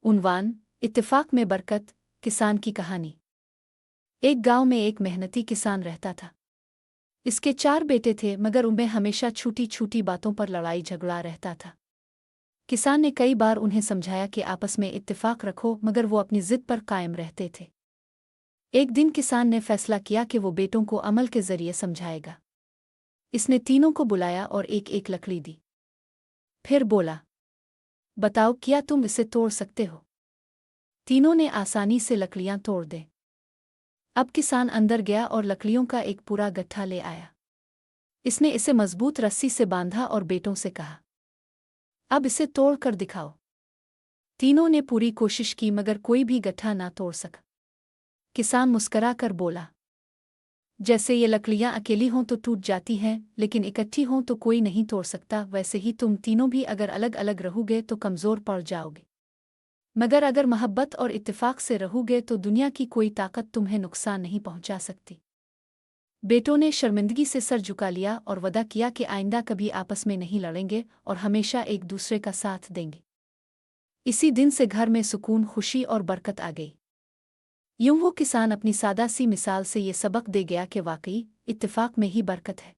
उन्वान इत्तेफाक में बरकत। किसान की कहानी। एक गांव में एक मेहनती किसान रहता था। इसके 4 बेटे थे, मगर उनमें हमेशा छोटी छोटी बातों पर लड़ाई झगड़ा रहता था। किसान ने कई बार उन्हें समझाया कि आपस में इत्तेफाक रखो, मगर वो अपनी जिद पर कायम रहते थे। एक दिन किसान ने फैसला किया कि वो बेटों को अमल के जरिए समझाएगा। इसने तीनों को बुलाया और एक एक लकड़ी दी। फिर बोला, बताओ, क्या तुम इसे तोड़ सकते हो? तीनों ने आसानी से लकड़ियां तोड़ दे। अब किसान अंदर गया और लकड़ियों का एक पूरा गट्ठा ले आया। इसने इसे मजबूत रस्सी से बांधा और बेटों से कहा, अब इसे तोड़ कर दिखाओ। तीनों ने पूरी कोशिश की, मगर कोई भी गट्ठा ना तोड़ सका। किसान मुस्करा कर बोला, जैसे ये लकड़ियां अकेली हों तो टूट जाती हैं, लेकिन इकट्ठी हों तो कोई नहीं तोड़ सकता, वैसे ही तुम तीनों भी अगर अलग अलग रहोगे तो कमज़ोर पड़ जाओगे। मगर अगर मोहब्बत और इत्तेफाक से रहोगे तो दुनिया की कोई ताकत तुम्हें नुकसान नहीं पहुंचा सकती। बेटों ने शर्मिंदगी से सर झुका लिया और वदा किया कि आइंदा कभी आपस में नहीं लड़ेंगे और हमेशा एक दूसरे का साथ देंगे। इसी दिन से घर में सुकून, खुशी और बरकत आ गई। यूं वो किसान अपनी सादा सी मिसाल से ये सबक दे गया कि वाकई इत्तेफाक में ही बरकत है।